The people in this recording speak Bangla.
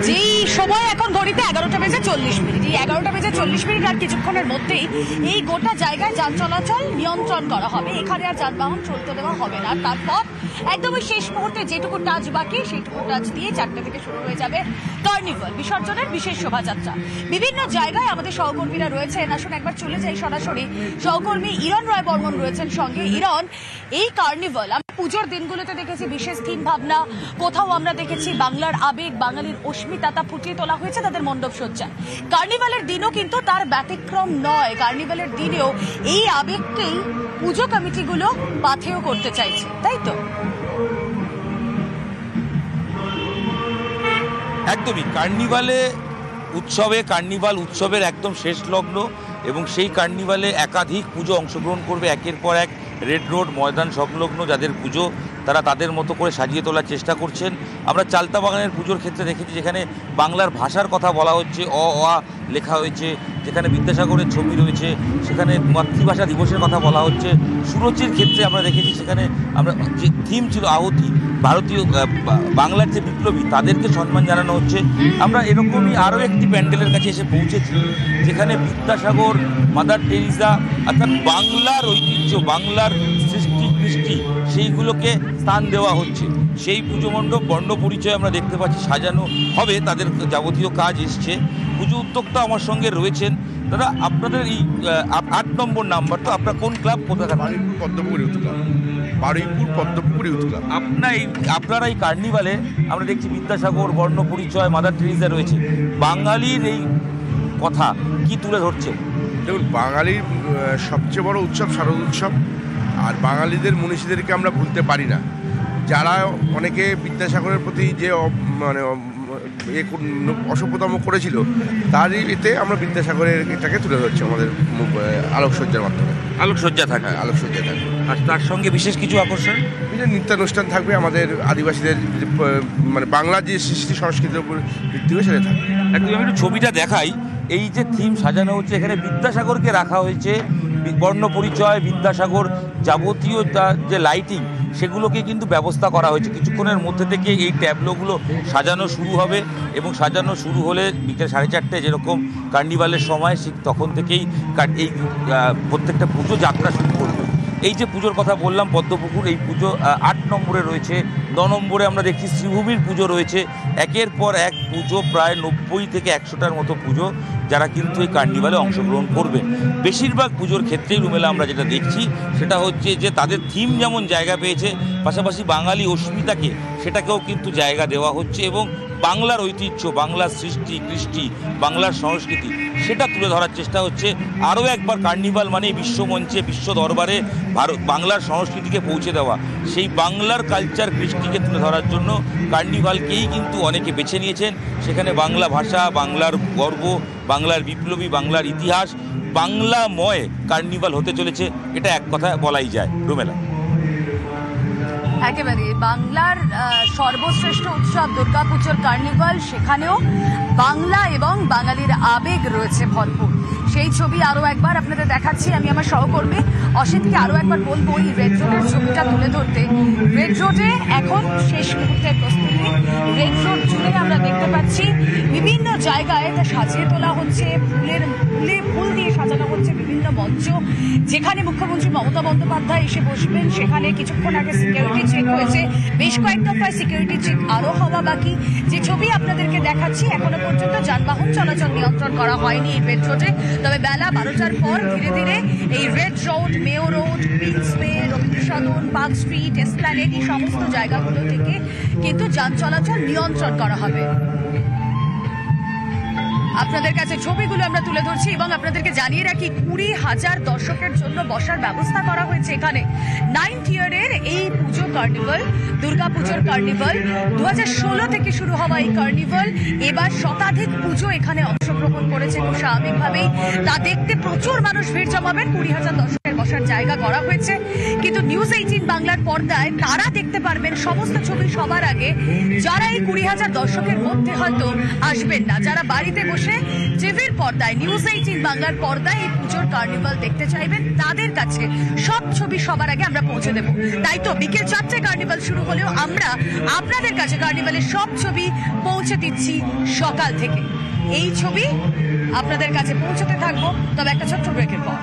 যেই সময় এখন ঘড়িতে 11টা বেজে 40 মিনিট, এই 11টা বেজে 40 মিনিট আর কিছুক্ষণের মধ্যেই এই গোটা জায়গায় যান চলাচল নিয়ন্ত্রণ করা হবে। এখানে আর যানবাহন চলতে দেওয়া হবে না। তারপর একদমই শেষ মুহূর্তে যেটুকু টাচ বাকি সেইটুকু টাচ দিয়ে 4টা থেকে শুরু হয়ে যাবে কার্নিভাল বিসর্জনের বিশেষ শোভাযাত্রা। বিভিন্ন জায়গায় আমাদের সহকর্মীরা রয়েছেন, আসুন একবার চলে যাই সরাসরি। সহকর্মী ইরণ রায় বর্মন রয়েছেন সঙ্গে। ইরণ, এই কার্নিভাল আমরা পুজোর দিনগুলোতে দেখেছি বিশেষ থিম ভাবনা, কোথাও আমরা দেখেছি বাংলার আবেগ, বাঙালির অস্মিতাতা ফুটিয়ে তোলা হয়েছে তাদের মণ্ডপ সজ্জায়। কার্নিভালের দিনও কিন্তু তার ব্যতিক্রম নয়। কার্নিভালের দিনেও এই আবেগকেই পুজো কমিটিগুলো পাথেয় করতে চাইছে, তাই তো? একদমই। কার্নিভাল উৎসবের একদম শেষ লগ্ন এবং সেই কার্নিভালে একাধিক পুজো অংশগ্রহণ করবে একের পর এক। রেড রোড ময়দান সংলগ্ন যাদের পুজো তারা তাদের মতো করে সাজিয়ে তোলার চেষ্টা করছেন। আমরা চালতা বাগানের পুজোর ক্ষেত্রে দেখেছি যেখানে বাংলার ভাষার কথা বলা হচ্ছে, অ লেখা হয়েছে, যেখানে বিদ্যাসাগরের ছবি রয়েছে, সেখানে মাতৃভাষা দিবসের কথা বলা হচ্ছে। সুরুচির ক্ষেত্রে আমরা দেখেছি সেখানে আমরা যে থিম ছিল আহুতি, ভারতীয় বাংলার যে বিপ্লবী তাদেরকে সম্মান জানানো হচ্ছে। আমরা এরকমই আরও একটি প্যান্ডেলের কাছে এসে পৌঁছেছি যেখানে বিদ্যাসাগর, মাদার টেরিজা অর্থাৎ বাংলার ঐতিহ্য, বাংলার সৃষ্টি কৃষ্টি সেইগুলোকে স্থান দেওয়া হচ্ছে। সেই পুজো মণ্ডপ বর্ণ পরিচয় আমরা দেখতে পাচ্ছি সাজানো হবে, তাদের যাবতীয় কাজ এসছে। পুজো উদ্যোক্তা আমার সঙ্গে রয়েছেন। দাদা, আপনাদের এই 8 নম্বর নাম্বার, তো আপনার কোন ক্লাব, কোথায়? Baruipur Padmapukur youth club. Baruipur Padmapukur youth club. আপনারা এই কার্নিভালে আমরা দেখছি বিদ্যাসাগর, বর্ণ পরিচয়, মাদার টেরিজা রয়েছে। বাঙালির এই কথা কি তুলে ধরছে? দেখুন, বাঙালির সবচেয়ে বড় উৎসব শারদ উৎসব, আর বাঙালিদের মনীষীদেরকে আমরা ভুলতে পারি না। যারা অনেকে বিদ্যাসাগরের প্রতি যে অসভ্যতম করেছিল, তারই এতে আমরা বিদ্যাসাগরের এটাকে তুলে ধরছি আমাদের আলোকসজ্জার মাধ্যমে। আলোকসজ্জা থাকে? আলোকসজ্জা থাকে। আর তার সঙ্গে বিশেষ কিছু আকর্ষণ? নৃত্যানুষ্ঠান থাকবে, আমাদের আদিবাসীদের মানে বাংলার যে সৃষ্টি সংস্কৃতির উপর ভিত্তি করে সেটা থাকবে। একদম। আমি একটু ছবিটা দেখাই। এই যে থিম সাজানো হচ্ছে, এখানে বিদ্যাসাগরকে রাখা হয়েছে, বর্ণ পরিচয়, বিদ্যাসাগর, যাবতীয় যে লাইটিং সেগুলোকে কিন্তু ব্যবস্থা করা হয়েছে। কিছুক্ষণের মধ্যে থেকে এই ট্যাবলোগুলো সাজানো শুরু হবে এবং সাজানো শুরু হলে বিকেল 4:30টায় যেরকম কার্নিভালের সময়, ঠিক তখন থেকেই এই প্রত্যেকটা পুজো যাত্রা শুরু করবে। এই যে পুজোর কথা বললাম পদ্মপুকুর, এই পুজো 8 নম্বরে রয়েছে। 9 নম্বরে আমরা দেখছি শ্রীভূমির পুজো রয়েছে। একের পর এক পুজো, প্রায় 90 থেকে 100টার মতো পুজো যারা কিন্তু এই কার্নিভালে অংশগ্রহণ করবে। বেশিরভাগ পুজোর ক্ষেত্রেই রুমেলা আমরা যেটা দেখছি সেটা হচ্ছে যে তাদের থিম যেমন জায়গা পেয়েছে, পাশাপাশি বাঙালি অস্মিতাকে সেটাকেও কিন্তু জায়গা দেওয়া হচ্ছে এবং বাংলার ঐতিহ্য, বাংলার সৃষ্টি কৃষ্টি, বাংলার সংস্কৃতি সেটা তুলে ধরার চেষ্টা হচ্ছে। আরও একবার কার্নিভাল মানে বিশ্বমঞ্চে, বিশ্ব দরবারে বাংলার সংস্কৃতিকে পৌঁছে দেওয়া, সেই বাংলার কালচার কৃষ্টিকে তুলে ধরার জন্য কার্নিভালকেই কিন্তু অনেকে বেছে নিয়েছেন। সেখানে বাংলা ভাষা, বাংলার গর্ব, বাংলার বিপ্লবী, বাংলার ইতিহাস, বাংলাময় কার্নিভাল হতে চলেছে, এটা এক কথায় বলাই যায়। রুমেলা, একেবারে বাংলার সর্বশ্রেষ্ঠ উৎসব দুর্গাপুজোর কার্নিভাল, সেখানেও বাংলা এবং বাঙালির আবেগ রয়েছে ভরপুর। সেই ছবি আরো একবার আপনাদের দেখাচ্ছি। আমি আমার সহকর্মী অসিতকে আরো একবার বলবো এই রেড রোডের ছবিটা তুলে ধরতে। রেড রোডে এখন শেষ মুহূর্তের প্রস্তুতি। রেড রোড জুড়ে আমরা দেখতে পাচ্ছি বিভিন্ন জায়গায় তা সাজিয়ে তোলা হচ্ছে, ফুল দিয়ে সাজানো হচ্ছে বিভিন্ন মঞ্চ, যেখানে মুখ্যমন্ত্রী মমতা বন্দ্যোপাধ্যায় এসে বসবেন। সেখানে কিছুক্ষণ আগে সিকিউরিটি চেক হয়েছে, বেশ কয়েক দফায় সিকিউরিটি চেক আরো হওয়া বাকি। যে ছবি আপনাদেরকে দেখাচ্ছি, এখনো পর্যন্ত যানবাহন চলাচল নিয়ন্ত্রণ করা হয়নি এই রেড রোডে। তবে বেলা 12টার পর ধীরে ধীরে এই রেড রোড, মেয়ো রোড, প্রিন্সওয়ে, Rabindra Sadan, Park Street, Esplanade, এই সমস্ত জায়গাগুলো থেকে কিন্তু যান চলাচল নিয়ন্ত্রণ করা হবে। আপনাদের কাছে ছবিগুলো আমরা তুলে ধরছি এবং আপনাদেরকে জানিয়ে রাখি 20,000 দর্শকের জন্য বসার ব্যবস্থা করা হয়েছে এখানে। 9th ইয়ারের এই পুজো কার্নিভাল, দুর্গাপুজোর কার্নিভাল, 2016 থেকে শুরু হওয়া এই কার্নিভাল এবার শতাধিক পুজো এখানে অংশগ্রহণ করেছে খুব স্বাভাবিকভাবেই। তা দেখতে প্রচুর মানুষ ভিড় জমাবেন। 20,000 দর্শকের বসার জায়গা করা হয়েছে, কিন্তু নিউজ 18 বাংলার পর্দায় তারা দেখতে পারবেন সমস্ত ছবি সবার আগে, যারা এই 20,000 দর্শকের মধ্যে হয়তো আসবেন না, যারা বাড়িতে বসে টিভির পর্দায় নিউজ 18 বাংলার পর্দায় এই পুজোর কার্নিভাল দেখতে চাইবেন, তাদের কাছে সব ছবি সবার আগে আমরা পৌঁছে দেব। তাই তো বিকেল 4টায় কার্নিভাল শুরু হলেও আমরা আপনাদের কাছে কার্নিভালের সব ছবি পৌঁছে দিচ্ছি সকাল থেকে। এই ছবি আপনাদের কাছে পৌঁছতে থাকবো, তবে একটা ছোট্ট ব্রেকের পর।